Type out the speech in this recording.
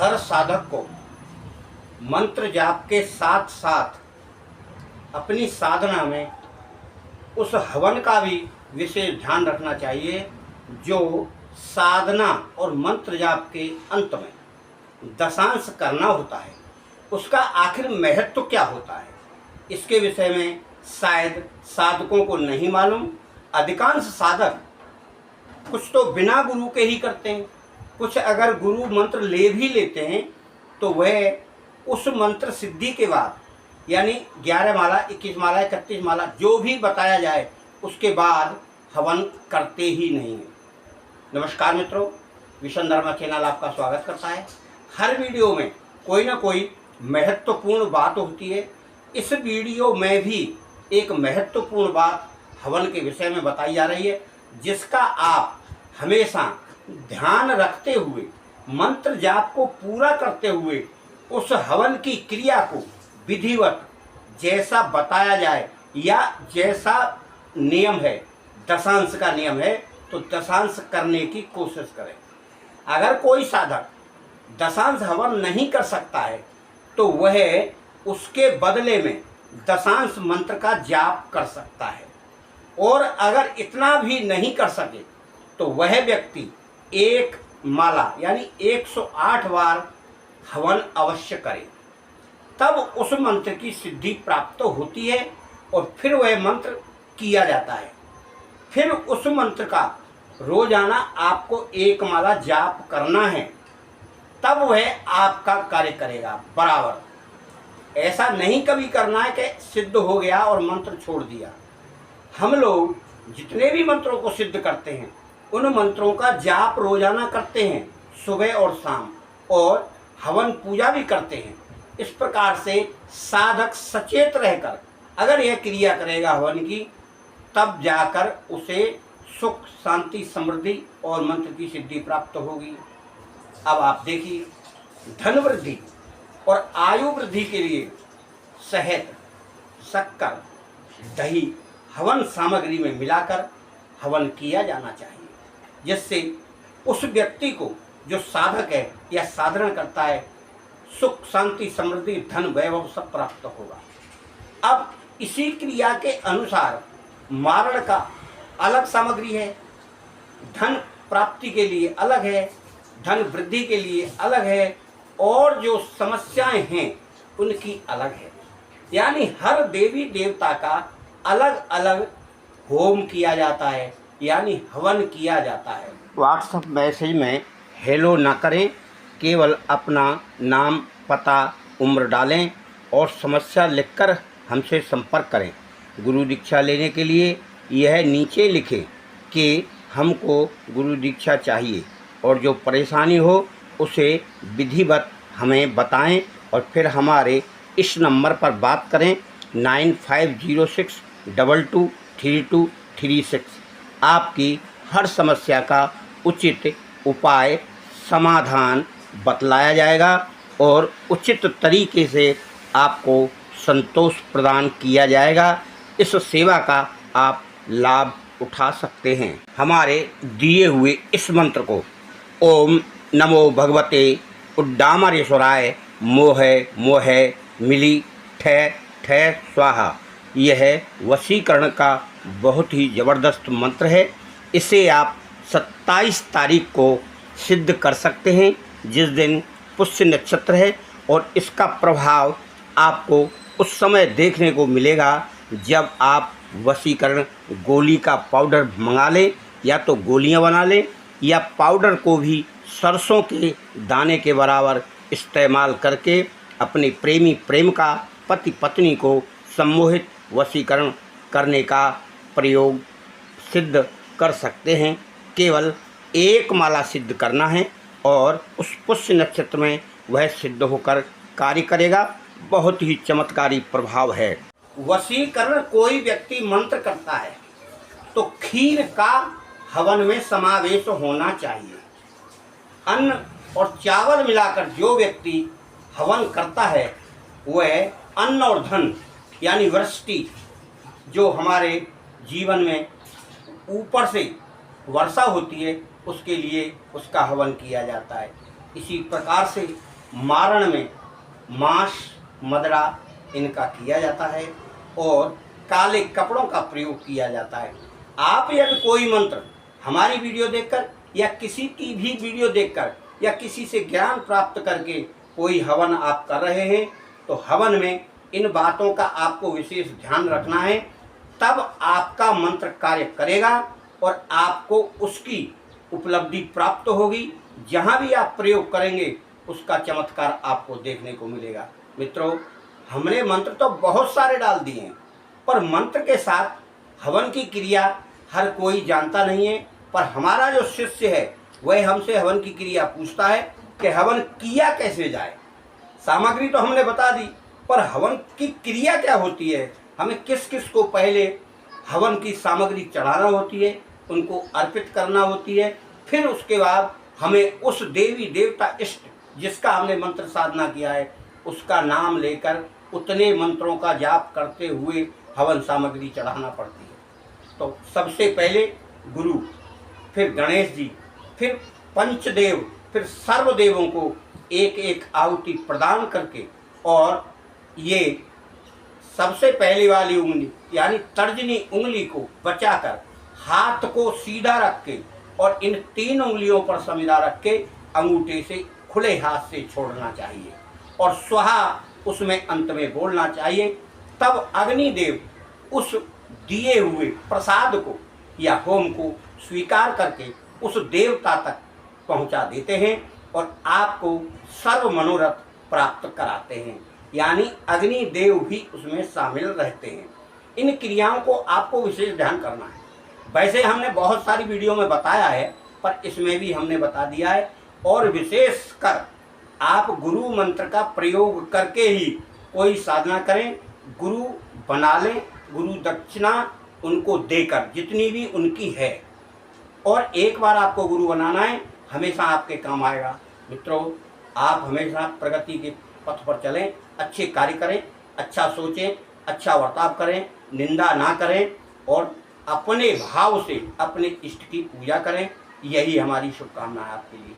हर साधक को मंत्र जाप के साथ साथ अपनी साधना में उस हवन का भी विशेष ध्यान रखना चाहिए जो साधना और मंत्र जाप के अंत में दशांश करना होता है। उसका आखिर महत्व क्या होता है, इसके विषय में शायद साधकों को नहीं मालूम। अधिकांश साधक कुछ तो बिना गुरु के ही करते हैं, कुछ अगर गुरु मंत्र ले भी लेते हैं तो वह उस मंत्र सिद्धि के बाद यानी 11 माला, 21 माला, 31 माला जो भी बताया जाए उसके बाद हवन करते ही नहीं हैं। नमस्कार मित्रों, विशन धर्मा चैनल आपका स्वागत करता है। हर वीडियो में कोई ना कोई महत्वपूर्ण बात होती है। इस वीडियो में भी एक महत्वपूर्ण बात हवन के विषय में बताई जा रही है, जिसका आप हमेशा ध्यान रखते हुए मंत्र जाप को पूरा करते हुए उस हवन की क्रिया को विधिवत जैसा बताया जाए या जैसा नियम है, दशांश का नियम है, तो दशांश करने की कोशिश करें। अगर कोई साधक दशांश हवन नहीं कर सकता है तो वह उसके बदले में दशांश मंत्र का जाप कर सकता है, और अगर इतना भी नहीं कर सके तो वह व्यक्ति एक माला यानी 108 बार हवन अवश्य करे, तब उस मंत्र की सिद्धि प्राप्त होती है और फिर वह मंत्र किया जाता है। फिर उस मंत्र का रोजाना आपको एक माला जाप करना है, तब वह आपका कार्य करेगा बराबर। ऐसा नहीं कभी करना है कि सिद्ध हो गया और मंत्र छोड़ दिया। हम लोग जितने भी मंत्रों को सिद्ध करते हैं उन मंत्रों का जाप रोजाना करते हैं, सुबह और शाम, और हवन पूजा भी करते हैं। इस प्रकार से साधक सचेत रहकर अगर यह क्रिया करेगा हवन की, तब जाकर उसे सुख, शांति, समृद्धि और मंत्र की सिद्धि प्राप्त होगी। अब आप देखिए, धन वृद्धि और आयु वृद्धि के लिए शहद, शक्कर, दही हवन सामग्री में मिलाकर हवन किया जाना चाहिए, जिससे उस व्यक्ति को जो साधक है या साधना करता है सुख, शांति, समृद्धि, धन, वैभव सब प्राप्त होगा। अब इसी क्रिया के अनुसार मारण का अलग सामग्री है, धन प्राप्ति के लिए अलग है, धन वृद्धि के लिए अलग है, और जो समस्याएं हैं उनकी अलग है। यानी हर देवी देवता का अलग अलग होम किया जाता है, यानी हवन किया जाता है। व्हाट्सएप मैसेज में हेलो ना करें, केवल अपना नाम, पता, उम्र डालें और समस्या लिखकर हमसे संपर्क करें। गुरु दीक्षा लेने के लिए यह नीचे लिखें कि हमको गुरु दीक्षा चाहिए, और जो परेशानी हो उसे विधिवत हमें बताएं और फिर हमारे इस नंबर पर बात करें 9506223236। आपकी हर समस्या का उचित उपाय समाधान बतलाया जाएगा और उचित तरीके से आपको संतोष प्रदान किया जाएगा। इस सेवा का आप लाभ उठा सकते हैं। हमारे दिए हुए इस मंत्र को ओम नमो भगवते उड्डामरेश्वराय मोहे मोहे मिली ठे ठे स्वाहा, यह वशीकरण का बहुत ही ज़बरदस्त मंत्र है। इसे आप 27 तारीख को सिद्ध कर सकते हैं, जिस दिन पुष्य नक्षत्र है, और इसका प्रभाव आपको उस समय देखने को मिलेगा जब आप वशीकरण गोली का पाउडर मंगा लें, या तो गोलियां बना लें या पाउडर को भी सरसों के दाने के बराबर इस्तेमाल करके अपने प्रेमी प्रेम का, पति पत्नी को सम्मोहित वशीकरण करने का प्रयोग सिद्ध कर सकते हैं। केवल एक माला सिद्ध करना है और उस पुष्य नक्षत्र में वह सिद्ध होकर कार्य करेगा। बहुत ही चमत्कारी प्रभाव है। वशीकरण कोई व्यक्ति मंत्र करता है तो खीर का हवन में समावेश होना चाहिए। अन्न और चावल मिलाकर जो व्यक्ति हवन करता है वह अन्न और धन यानी वृष्टि जो हमारे जीवन में ऊपर से वर्षा होती है उसके लिए उसका हवन किया जाता है। इसी प्रकार से मारण में मांस मदरा इनका किया जाता है और काले कपड़ों का प्रयोग किया जाता है। आप यदि कोई मंत्र हमारी वीडियो देखकर या किसी की भी वीडियो देखकर या किसी से ज्ञान प्राप्त करके कोई हवन आप कर रहे हैं तो हवन में इन बातों का आपको विशेष ध्यान रखना है, तब आपका मंत्र कार्य करेगा और आपको उसकी उपलब्धि प्राप्त होगी। जहाँ भी आप प्रयोग करेंगे उसका चमत्कार आपको देखने को मिलेगा। मित्रों, हमने मंत्र तो बहुत सारे डाल दिए हैं, पर मंत्र के साथ हवन की क्रिया हर कोई जानता नहीं है। पर हमारा जो शिष्य है वह हमसे हवन की क्रिया पूछता है कि हवन किया कैसे जाए। सामग्री तो हमने बता दी, पर हवन की क्रिया क्या होती है, हमें किस किस को पहले हवन की सामग्री चढ़ाना होती है, उनको अर्पित करना होती है, फिर उसके बाद हमें उस देवी देवता इष्ट जिसका हमने मंत्र साधना किया है उसका नाम लेकर उतने मंत्रों का जाप करते हुए हवन सामग्री चढ़ाना पड़ती है। तो सबसे पहले गुरु, फिर गणेश जी, फिर पंचदेव, फिर सर्वदेवों को एक एक आहुति प्रदान करके, और ये सबसे पहली वाली उंगली यानी तर्जनी उंगली को बचाकर हाथ को सीधा रख के और इन 3 उंगलियों पर समिधा रख के अंगूठे से खुले हाथ से छोड़ना चाहिए और स्वाहा उसमें अंत में बोलना चाहिए। तब अग्निदेव उस दिए हुए प्रसाद को या होम को स्वीकार करके उस देवता तक पहुंचा देते हैं और आपको सर्व मनोरथ प्राप्त कराते हैं, यानी अग्निदेव भी उसमें शामिल रहते हैं। इन क्रियाओं को आपको विशेष ध्यान करना है। वैसे हमने बहुत सारी वीडियो में बताया है, पर इसमें भी हमने बता दिया है। और विशेषकर आप गुरु मंत्र का प्रयोग करके ही कोई साधना करें, गुरु बना लें, गुरु दक्षिणा उनको देकर जितनी भी उनकी है, और एक बार आपको गुरु बनाना है, हमेशा आपके काम आएगा। मित्रों, आप हमेशा प्रगति के पथ पर चलें, अच्छे कार्य करें, अच्छा सोचें, अच्छा बर्ताव करें, निंदा ना करें और अपने भाव से अपने इष्ट की पूजा करें। यही हमारी शुभकामनाएं आपके लिए।